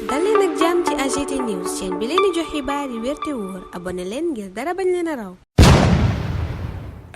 dal leen ak jàmm ci AGT News chaîne bi leen di jox xibaar yi wér te wóor abonné leen ngir dara bañ leen a raw.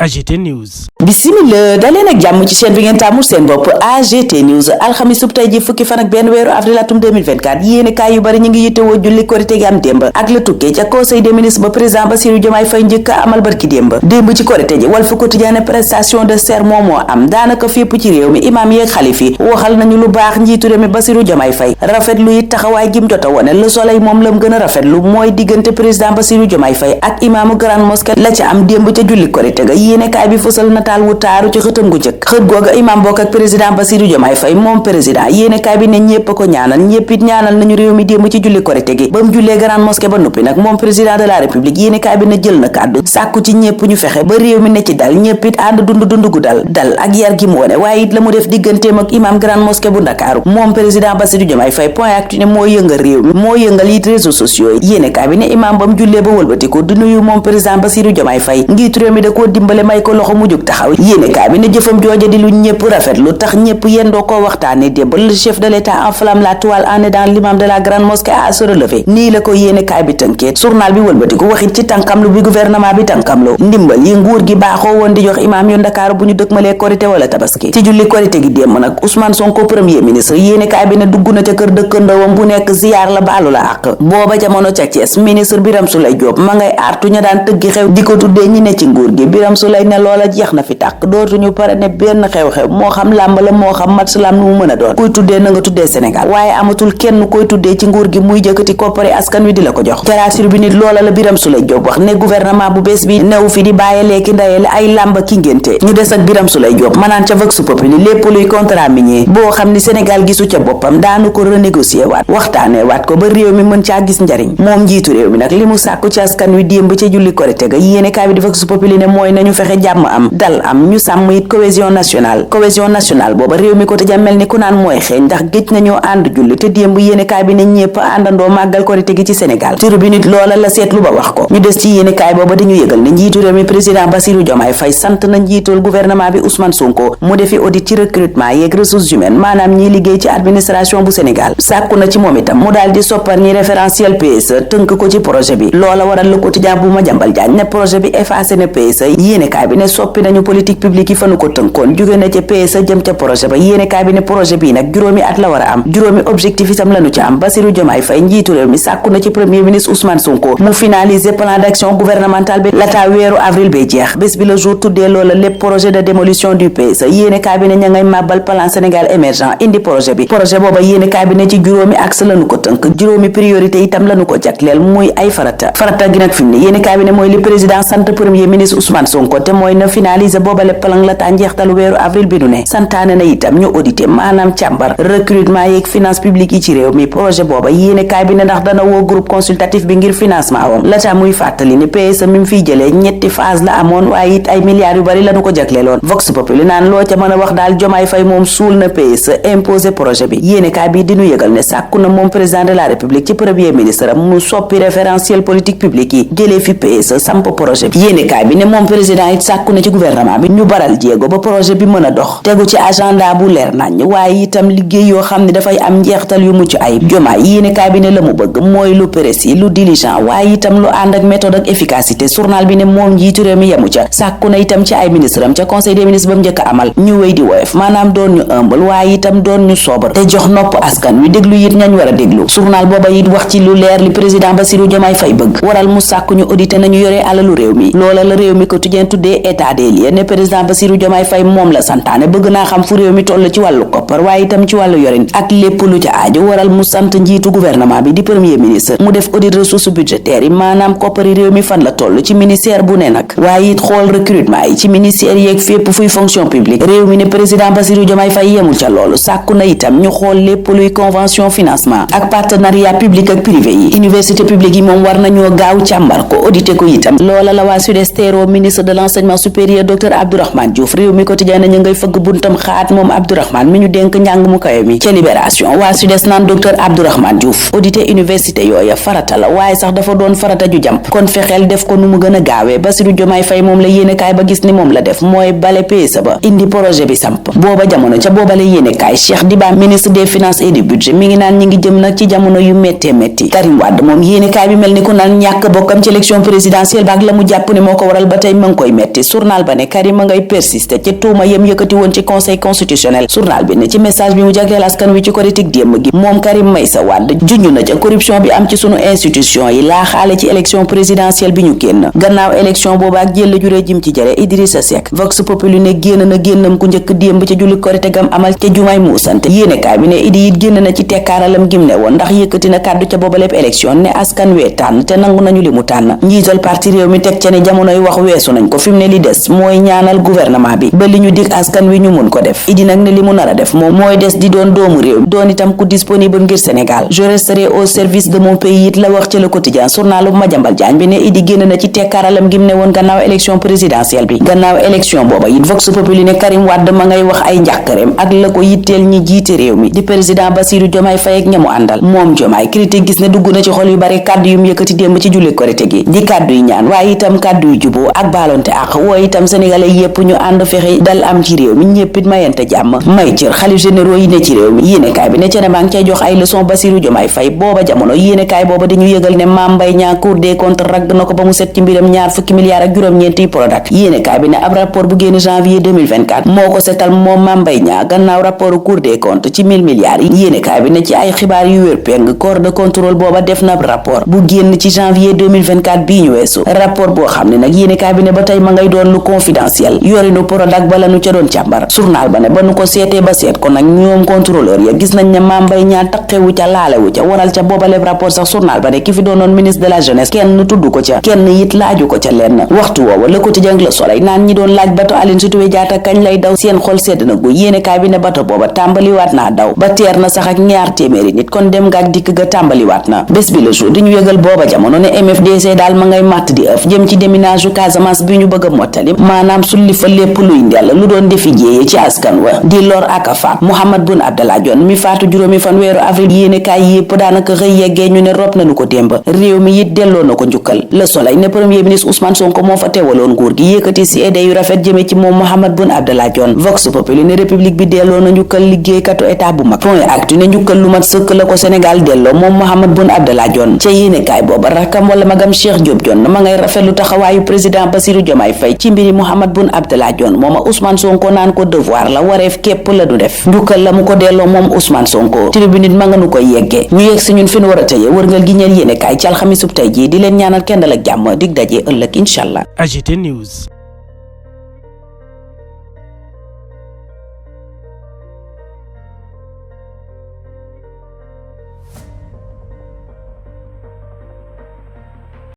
AGT News. Bismillah daleen ak jàmm ci chaîne bi ngeen tàmmul seen bopp AGT News alxamis sub tey ji fukki fan ak benn weeru avril atum 2024 yéene kaay yu bari ñu ngi yittewoo julli korite gi am démb ak la tukkee ca conseil des ministres ba président Bassirou Diomaye Faye njëkk a amal barki démb ci korite ji Walf Quotidien prestation de sermon moo am daanaka fépp ci réew mi imaam yeeg xalif yi waxal nañu lu baax njiitu réew mi Bassirou Diomaye Faye rafetlu it taxawaay gim jota wone Le Soleil moom lam gën a rafetlu mooy diggante président Bassirou Diomaye Faye ak imaamu grande mosquée la ca am démb ca julli korite ga yéene kaay bi fësal nataal wu taaru ci xëtam gu njëkk xët googa imaam bokk ak président Bassirou Diomaye Faye moom président yéene kaay bi ne ñépp a ko ñaanal ñépp it ñaanal nañu réew mi démb ci julli korite gi ba mu jullee grande mosquée ba noppi nag moom président de la république yéene kaay bi ne jël na kàddu sàkku ci ñépp ñu fexe ba réew mi ne ci dal ñépp it ànd dund gu dal ak yar gi mu wone waaye it la mu def digganteem ak imaam grande mosquée bu Ndakaaru moom président Bassirou Diomaye Faye point actu ne moo yëngal réew mi moo yëngal it réseaux sociaux yi yéene kaay bi ne imaam ba mu jullee ba wëlbatiku di nuyu moom président Bassirou Diomaye Faye njiitu réew mi da koo dimbale may ko loxo mu jóg taxaw yéene kaay bi ne jëfam jooja di lu ñëpp rafetlu tax ñëpp yendoo koo waxtaane démb le chef de l'état enflamme la toile en aidant l'imam de la grande mosquée à se relever nii la ko yéene kaay bi tënkee journal bi wëlbatiku waxit ci tànkamlu bi gouvernement bi tànkamloo ndimbal yi nguur gi baaxoo woon di jox imaam yu Ndakaaru bu ñu dëkkmalee korité wala tabaski ci julli korité gi démb nag Ousmane Sonko premier ministre yéene kaay bi ne dugg na ca kër dëkkandoowam bu nekk ziyaar la baalu la àq booba jamono ca Thiès ministre Birame Souleye Diop ma ngay artu ña daan tëggi xew di ko tuddee ñi ne ci nguur gi Birame Souleye ne loola jeex na fi tàkk dootuñu pare ne benn xew-xew moo xam làmb la moo xam match lam nu mu mën a doon kuy tuddee na nga tuddee Sénégal waaye amatul kenn koy tuddee ci nguur gi muy jëkkati koppari askan wi di la ko jox terasur bi nit loola la Birame Souleye Diop wax ne gouvernement bu bees bi new fi di bàyyelee ki ndayele ay làmb ki ngénte ñu des ak Birame Souleye Diop manaan ca Vox Populi lépp luy contrat minier boo xam ni Sénégal gisu ca boppam daanu ko renégocier waat waxtaanee waat ko ba réew mi mën caa gis njariñ moom njiitu réew mi nag li mu sàkku ci askan wi démb ca julli korite ga yéene kaay bi di Vox Populi ne mooy nañu fexe jàmm am dal am ñu sàmm it cohésion nationale booba réew mi ko tëja mel ni ku naan mooy xeeñ ndax géej nañoo ànd julli te démb yéenekaay bi ne ñépp àndandoo màggal korite gi ci Sénégal turu bi nit loola la seetlu ba wax ko ñu des ci yéenekaay booba di ñu yëgal ne njiitu réew mi président Bassirou Diomaye Faye sant na njiitul gouvernement bi Ousmane Sonko mu defi audit ci recrutement yeeg ressources humaines maanaam ñiy liggéey ci administration bu Sénégal sàkku na ci moom itam mu daal di soppar ñi référentiel PSE tënk ko ci projet bi loola waral le quotidien bu Madiambal Diagne ne projet bi effacé na PSE yéenekaay bi ne soppi nañu politique publique yi fanu ko tënkoon jóge na ca PSE jëm ca projet ba yéene kaay bi ne projet bii nag juróomi at la war a am juróomi objectif itam lañu ci am Bassirou Diomaye Faye njiitu réew mi sàkku na ci premier ministre Ousmane Sonko mu finaliser plan d'action gouvernemental bi lataa weeru avril bay jeex bés bi le jour tuddee loola lépp projet de démolition du PSE yéene kaay bi ne ña ngay màbbal plan Sénégal émergent indi projet bi projet booba yéene kaay bi ne ci juróomi axe lañu ko tënk juróomi priorité itam lañu ko jagleel muy ay farata gi nag fi mu ne yéene kaay bi ne mooy li président sant premier ministre Ousmane Sonko te mooy na finaliser booba lépp plan lataa njeextalu weeru avril bi nu ne santaane na itam ñu audité maanaam càmbar recrutement yeeg finance publique yi ci réew mi projet booba yéene kaay bi ne ndax dana woo groupe consultatif bi ngir financement wam laata muy fàttali ni PSE mi mu fiy jëlee ñetti phase la amoon waaye it ay milliards yu bari lañu ko jagleeloon Vox Populi naan loo ca mën a wax daal Diomaye Faye moom suul na PSE imposé projet bi yéene kaay bi di ñu yëgal ne sàkku na moom président de la république ci premier ministre am mu soppi référentiel politique publique yi jëlee fi PSE samp projet bi yéene kaay bi ne moom président it sàkku na ci gouvernement bi ñu baral jéego ba projet bi mën a dox tegu ci agenda bu leer nañ waaye itam liggéey yoo xam ne dafay am njeextal yu mucc ayib Diomaye yéene kaay bi ne la mu bëgg mooy lu précis lu diligent waaye itam lu ànd ak méthode ak efficacité journal bi ne moom njiitu réew mi yemu ca sàkku na itam ci ay ministre am ca conseil des ministres ba mu njëkk a amal ñu wéy di woyof maanaam doon ñu ëmbal waaye itam doon ñu soobar te jox nopp askan wi déglu it ñañ war a déglu journal booba it wax ci lu leer li président Bassirou Diomaye Faye bëgg waral mu sàkku ñu audité nañu yore alalu réew mi loola la réew mi quotidien tuddee état des lieux ne président Bassirou Diomaye Faye moom la santaane bëgg naa xam fu réew mi toll ci wàllu koppar waaye itam ci wàllu yorin ak lépp lu ca aajo waral mu sant njiitu gouvernement bi di premier ministre mu def audit ressources budgétaires yi maanaam koppari réew mi fan la toll ci ministère bu ne nag waaye it xool recrutement yi ci ministère yeeg fépp fuy fonction publique réew mi ne président Bassirou Diomaye Faye yemul ca loolu sàkku na itam ñu xool lépp luy convention financement ak partenariat public ak privé yi université publique yi moom war nañoo gaaw càmbar ko audité ko itam loola la waa SUDES teeroo ministre de l'enseignement supérieur docteur Abdourahmane Diouf. réew mi quotidien nañu ngay fëgg buntam xaat moom Abdourahmane mi ñu dénk njàng mu kawe mi. ca Libération waa Sud-Est naan docteur Abdourahmane Diouf audité université yooya farata la waaye sax dafa doon farata ju jàmp kon fexeel def ko nu mu gën a gaawee. Bassirou Diomaye Faye moom la yéenekaay ba gis ni moom la def mooy bale PSE ba indi projet bi samp booba jamono ca boobale yéenekaay Cheikh Diba ministre des finances et du budget mi ngi naan ñi ngi jëm nag ci jamono yu méttee métti. Karim Wade moom yéenekaay bi mel ni ku naan ñàkk bokkam ci élection présidentielle ba ak la mu jàpp ne moo ko waral ba tey ma ngi koy metti. journal ba ne Karim a ngay persister ci tuuma yem yëkkati woon ci conseil constitutionnel. journal bi ne ci message bi mu jagleel askan wi ci politique démb gi moom Karim Meïssa Wade junj na ca corruption bi am ci sunu institution yi laa xaale ci élection présidentielle bi ñu génn gannaaw élection booba ak jël juree jim ci jëre Idrissa Seck Vox Populi ne génn na génnam ku njëkk démb ca julli korite gam amal ca jumaay muusante yéenekaay bi ne Idi it génn na ci tekkaaralam gim ne woon ndax yëkkati na kàddu ca booba lépp élection ne askan wee tànn te nangu nañu li mu tànn njiital parti réew mi teg ca ne jamonoy wax weesu nañ ko fi mu ne li des mooy ñaanal gouvernement bi ba li ñu dig askan wi ñu mun ko def Idi nag ne li mu nar a def moom mooy des di doon doomu réew doon itam ku disponible ngir Sénégal je resterai au service de mon pays it la wax ca le quotidien journalu Madiambal Diagne bi ne Idi génn na ci tekkaaralam gim ne woon gannaaw élection présidentielle bi gannaaw élection booba it Vox Populi ne Karim Wade ma ngay wax ay njàqareem ak la ko yitteel ñi jiite réew mi di président Bassirou Diomaye Faye ak ñamu àndal moom Diomaye critique gis ne dugg na ci xol yu bari kàddu yum yëkkati démb ci julli korite gi di kàddu yi ñaan waaye itam kàddu yu juboo ak baalonte ak woo itam sénégalais yépp ñu ànd fexe dal am ci réew mi ñéppit mayante jàmm may cër xalif généraux yi ne ci réew mi yéenekaay bi ne ca ne maa ngi cay jox ay leçon Bassirou Diomaye Faye booba jamono yéenekaay booba di ñu yëgal ne Mame Mbaye Niang Cour des comptes ragg na ko ba mu set ci mbiram ñaar fukki milliards ak juróom-ñeenti Prodac yéenekaay bi ne ab rapport bu génn janvier 2024 moo ko setal moom Mame Mbaye Niang gannaaw rapport Cour des comptes ci 1000 milliards yi yéenekaay bi ne ci ay xibaar yu wér peng corps de contrôle booba def na rapport bu génn ci janvier 2024 bii ñu weesu rapport boo xam ne nag yéenekaay bi ne ba tey ma ngay doon lu confidentiel yorinu Prodac ba la nu ca doon càmbar journal ba ne ba nu ko seetee ba seet ko nag ñoom contrôleur ya gis nañ ne Mame Mbaye Niang taqewu ca laalewu ca waral ca boobaleb rapport sax journal ba ne ki fi doonoon ministre de la jeunesse kenn tudd ko ca kenn it laaju ko ca lenn waxtu woowa Le Quotidien Le Soleil naan ñi doon laaj bato Aline Sitoé Diatta kañ lay daw seen xol sedd na gu yéenekaay bi ne bato booba tàmbaliwaat naa daw ba teer na sax ak ñaar téeméeri nit kon dem gaak dikk ga tàmbaliwaat na bés bi Le Jour di ñu yëgal booba jamono ne MFDC daal ma ngay màtt di ëf jëm ci déminage u Casamance bi ñu bëgg a mottali maanaam sulli fa lépp luy ndell lu doon defi jéeye ci askan wa di lor ak a faat Mahammed Boun Abdallah Dionne mi faatu juróomi fan weeru avril yéenekaay yépp daanaka xëy yeggee ñu ne rob nañu ko démb réew mi it delloo na ko njukkal Le Soleil ne premier ministre Ousmane Sonko moo fa teewaloon nguur gi yëkkati seede yu rafet jëme ci moom Mahammed Boun Abdallah Dionne Vox Populi ne république bi delloo na njukkal liggéeykatu état bu mag Point Actu ne njukkal lu mat sëkk la ko Sénégal delloo moom Mahammed Boun Abdallah Dionne ca yéenekaay booba rakkam wala magam Cheikh Diop Dionne ma ngay rafetlu taxawaayu président Bassirou Diomaye Faye ci mbiri Mahammed Boun Abdallah Dionne mooma Ousmane Sonko naan ko devoir la wareef képp la du def njukkal la mu ko delloo moom Ousmane Sonko tribune nit ma nga nu koy yeggee ñu yegg si ñun fi nu war a tëye wërngal gi ñeel yéenekaay ci alxamisub tey jii di leen ñaanal kenn dal ak jàmm dig daje ëllëg incha allah. AGT News.